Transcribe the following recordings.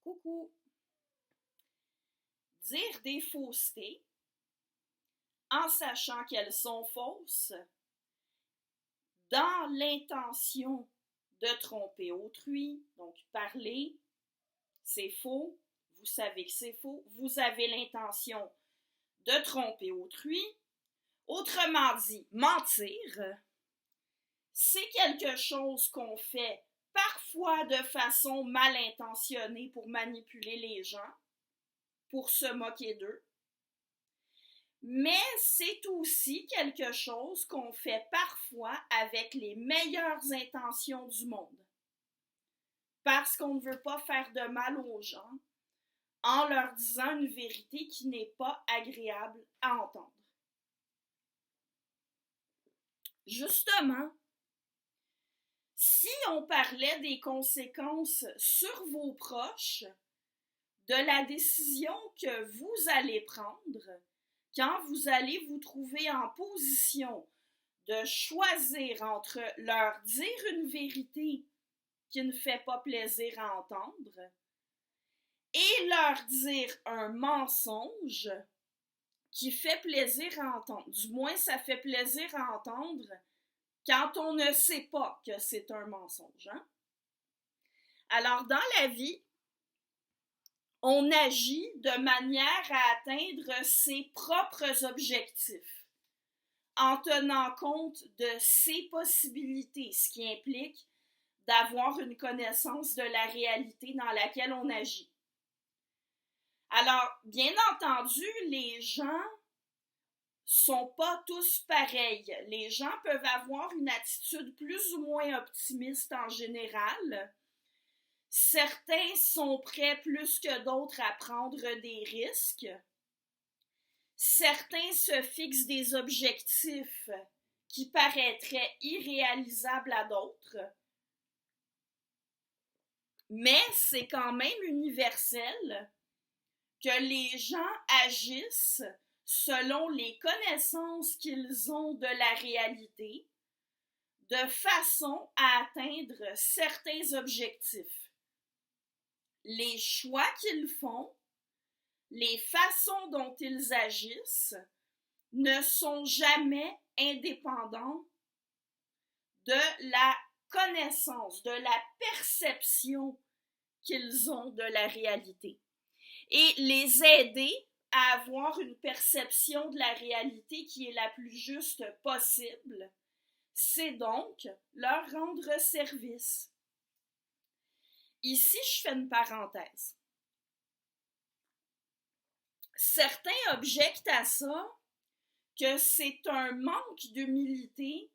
Coucou. Dire des faussetés en sachant qu'elles sont fausses, dans l'intention de tromper autrui, donc parler, c'est faux, vous savez que c'est faux, vous avez l'intention de tromper autrui. Autrement dit, mentir, c'est quelque chose qu'on fait parfois de façon mal intentionnée pour manipuler les gens, pour se moquer d'eux. Mais c'est aussi quelque chose qu'on fait parfois avec les meilleures intentions du monde. Parce qu'on ne veut pas faire de mal aux gens en leur disant une vérité qui n'est pas agréable à entendre. Justement, si on parlait des conséquences sur vos proches de la décision que vous allez prendre quand vous allez vous trouver en position de choisir entre leur dire une vérité qui ne fait pas plaisir à entendre et leur dire un mensonge qui fait plaisir à entendre. Du moins, ça fait plaisir à entendre quand on ne sait pas que c'est un mensonge. Hein? Alors, dans la vie, on agit de manière à atteindre ses propres objectifs en tenant compte de ses possibilités, ce qui implique d'avoir une connaissance de la réalité dans laquelle on agit. Alors, bien entendu, les gens sont pas tous pareils. Les gens peuvent avoir une attitude plus ou moins optimiste en général. Certains sont prêts plus que d'autres à prendre des risques. Certains se fixent des objectifs qui paraîtraient irréalisables à d'autres. Mais c'est quand même universel que les gens agissent selon les connaissances qu'ils ont de la réalité, de façon à atteindre certains objectifs. Les choix qu'ils font, les façons dont ils agissent ne sont jamais indépendants de la connaissance, de la perception qu'ils ont de la réalité. Et les aider à avoir une perception de la réalité qui est la plus juste possible, c'est donc leur rendre service. Ici, je fais une parenthèse. Certains objectent à ça que c'est un manque d'humilité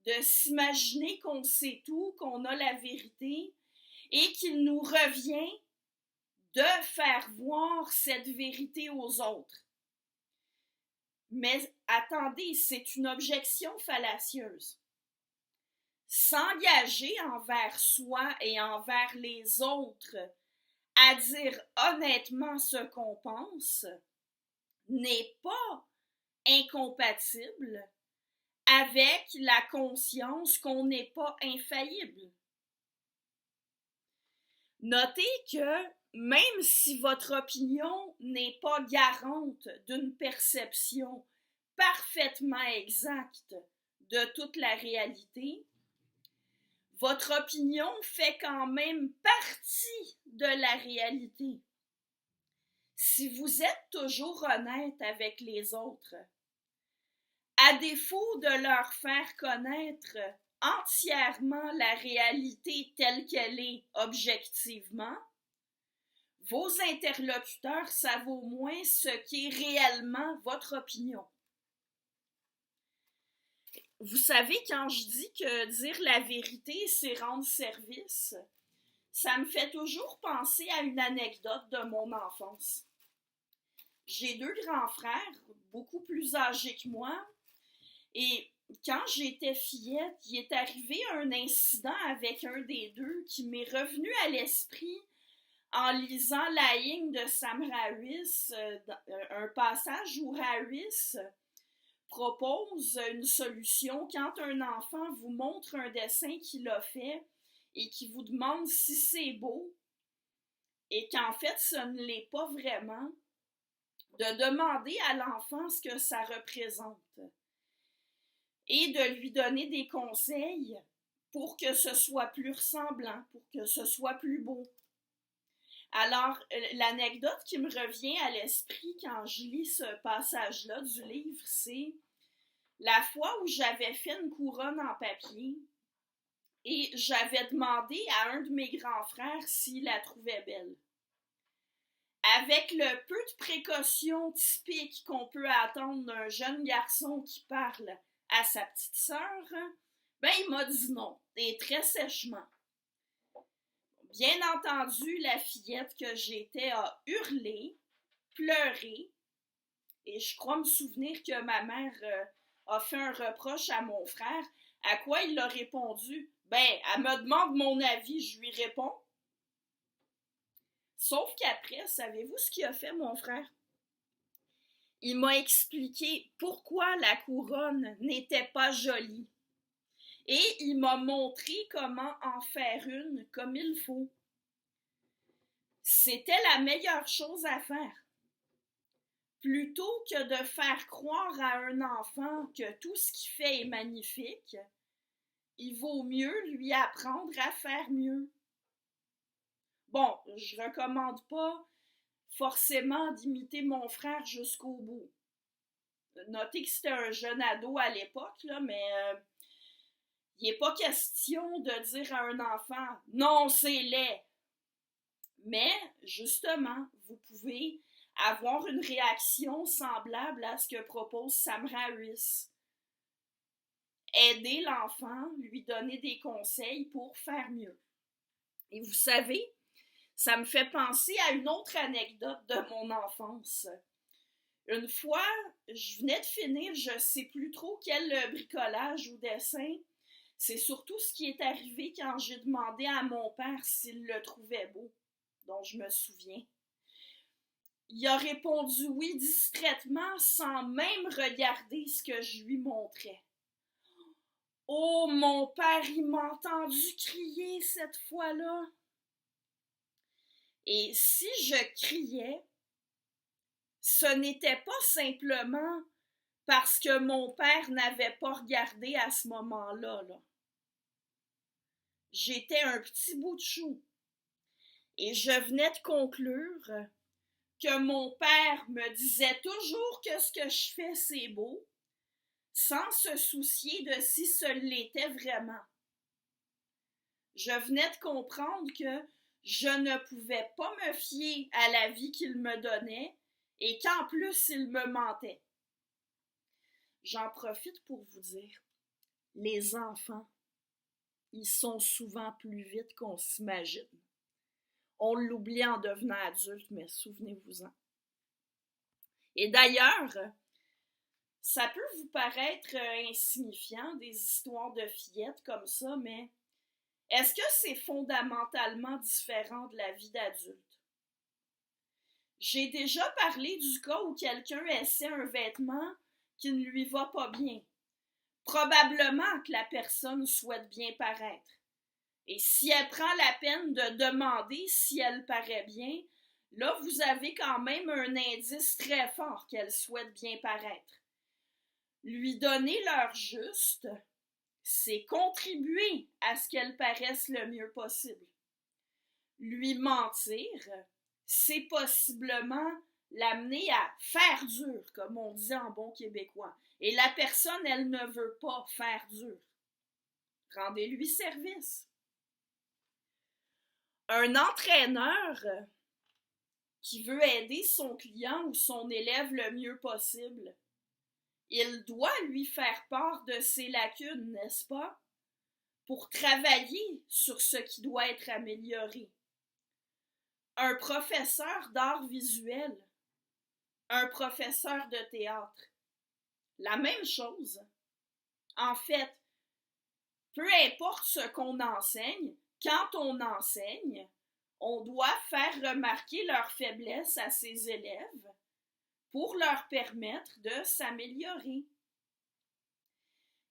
de s'imaginer qu'on sait tout, qu'on a la vérité, et qu'il nous revient de faire voir cette vérité aux autres. Mais attendez, c'est une objection fallacieuse. S'engager envers soi et envers les autres à dire honnêtement ce qu'on pense n'est pas incompatible avec la conscience qu'on n'est pas infaillible. Notez que même si votre opinion n'est pas garante d'une perception parfaitement exacte de toute la réalité, votre opinion fait quand même partie de la réalité. Si vous êtes toujours honnête avec les autres, à défaut de leur faire connaître entièrement la réalité telle qu'elle est objectivement, vos interlocuteurs savent au moins ce qu'est réellement votre opinion. Vous savez, quand je dis que dire la vérité, c'est rendre service, ça me fait toujours penser à une anecdote de mon enfance. J'ai 2 grands frères, beaucoup plus âgés que moi, et quand j'étais fillette, il est arrivé un incident avec un des deux qui m'est revenu à l'esprit en lisant la ligne de Sam Harris, un passage où Harris propose une solution quand un enfant vous montre un dessin qu'il a fait et qui vous demande si c'est beau et qu'en fait, ce ne l'est pas vraiment, de demander à l'enfant ce que ça représente et de lui donner des conseils pour que ce soit plus ressemblant, pour que ce soit plus beau. Alors, l'anecdote qui me revient à l'esprit quand je lis ce passage-là du livre, c'est la fois où j'avais fait une couronne en papier et j'avais demandé à un de mes grands frères s'il la trouvait belle. Avec le peu de précautions typiques qu'on peut attendre d'un jeune garçon qui parle à sa petite sœur, ben il m'a dit non, et très sèchement. Bien entendu, la fillette que j'étais a hurlé, pleuré, et je crois me souvenir que ma mère a fait un reproche à mon frère, à quoi il a répondu « Ben, elle me demande mon avis, je lui réponds. » Sauf qu'après, savez-vous ce qu'il a fait, mon frère? Il m'a expliqué pourquoi la couronne n'était pas jolie. Et il m'a montré comment en faire une comme il faut. C'était la meilleure chose à faire. Plutôt que de faire croire à un enfant que tout ce qu'il fait est magnifique, il vaut mieux lui apprendre à faire mieux. Bon, je recommande pas forcément d'imiter mon frère jusqu'au bout. Notez que c'était un jeune ado à l'époque, là, mais il n'est pas question de dire à un enfant « Non, c'est laid ». Mais, justement, vous pouvez avoir une réaction semblable à ce que propose Samra Harris. Aider l'enfant, lui donner des conseils pour faire mieux. Et vous savez, ça me fait penser à une autre anecdote de mon enfance. Une fois, je venais de finir, je ne sais plus trop quel bricolage ou dessin. C'est surtout ce qui est arrivé quand j'ai demandé à mon père s'il le trouvait beau, dont je me souviens. Il a répondu oui distraitement, sans même regarder ce que je lui montrais. Oh, mon père, il m'a entendu crier cette fois-là. Et si je criais, ce n'était pas simplement parce que mon père n'avait pas regardé à ce moment-là. J'étais un petit bout de chou. Et je venais de conclure que mon père me disait toujours que ce que je fais, c'est beau, sans se soucier de si ce l'était vraiment. Je venais de comprendre que je ne pouvais pas me fier à la vie qu'il me donnait et qu'en plus, il me mentait. J'en profite pour vous dire, les enfants, ils sont souvent plus vite qu'on s'imagine. On l'oublie en devenant adulte, mais souvenez-vous-en. Et d'ailleurs, ça peut vous paraître insignifiant, des histoires de fillettes comme ça, mais est-ce que c'est fondamentalement différent de la vie d'adulte? J'ai déjà parlé du cas où quelqu'un essaie un vêtement qui ne lui va pas bien. Probablement que la personne souhaite bien paraître. Et si elle prend la peine de demander si elle paraît bien, là, vous avez quand même un indice très fort qu'elle souhaite bien paraître. Lui donner l'heure juste, c'est contribuer à ce qu'elle paraisse le mieux possible. Lui mentir, c'est possiblement l'amener à faire dur, comme on dit en bon québécois. Et la personne, elle ne veut pas faire dur. Rendez-lui service. Un entraîneur qui veut aider son client ou son élève le mieux possible, il doit lui faire part de ses lacunes, n'est-ce pas? Pour travailler sur ce qui doit être amélioré. Un professeur d'art visuel, un professeur de théâtre, la même chose. En fait, peu importe ce qu'on enseigne, quand on enseigne, on doit faire remarquer leurs faiblesses à ses élèves pour leur permettre de s'améliorer.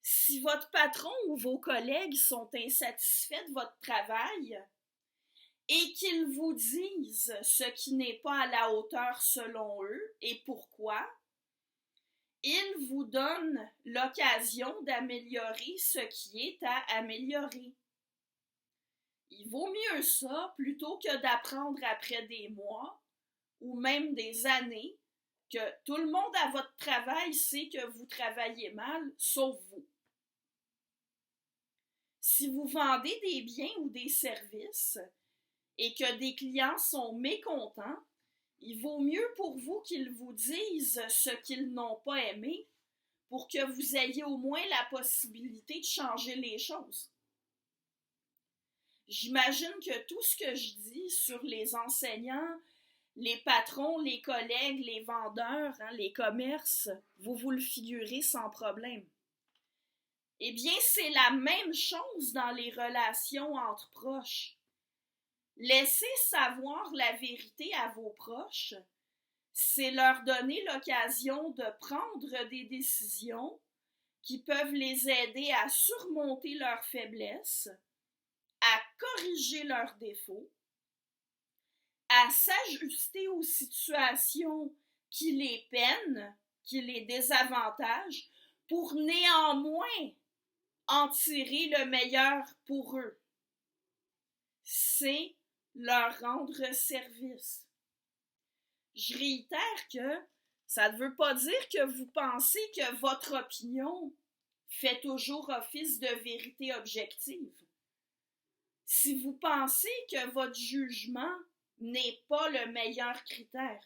Si votre patron ou vos collègues sont insatisfaits de votre travail, et qu'ils vous disent ce qui n'est pas à la hauteur selon eux et pourquoi, ils vous donnent l'occasion d'améliorer ce qui est à améliorer. Il vaut mieux ça plutôt que d'apprendre après des mois ou même des années que tout le monde à votre travail sait que vous travaillez mal, sauf vous. Si vous vendez des biens ou des services et que des clients sont mécontents, il vaut mieux pour vous qu'ils vous disent ce qu'ils n'ont pas aimé pour que vous ayez au moins la possibilité de changer les choses. J'imagine que tout ce que je dis sur les enseignants, les patrons, les collègues, les vendeurs, les commerces, vous le figurez sans problème. Eh bien, c'est la même chose dans les relations entre proches. Laisser savoir la vérité à vos proches, c'est leur donner l'occasion de prendre des décisions qui peuvent les aider à surmonter leurs faiblesses, à corriger leurs défauts, à s'ajuster aux situations qui les peinent, qui les désavantagent, pour néanmoins en tirer le meilleur pour eux. C'est leur rendre service. Je réitère que ça ne veut pas dire que vous pensez que votre opinion fait toujours office de vérité objective. Si vous pensez que votre jugement n'est pas le meilleur critère,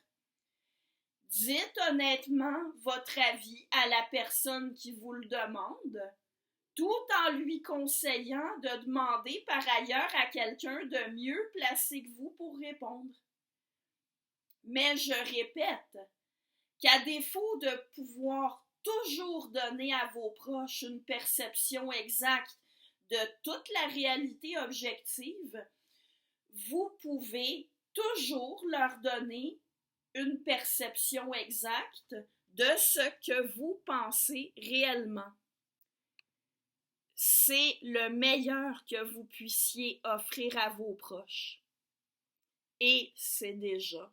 dites honnêtement votre avis à la personne qui vous le demande, tout en lui conseillant de demander par ailleurs à quelqu'un de mieux placé que vous pour répondre. Mais je répète qu'à défaut de pouvoir toujours donner à vos proches une perception exacte de toute la réalité objective, vous pouvez toujours leur donner une perception exacte de ce que vous pensez réellement. C'est le meilleur que vous puissiez offrir à vos proches. Et c'est déjà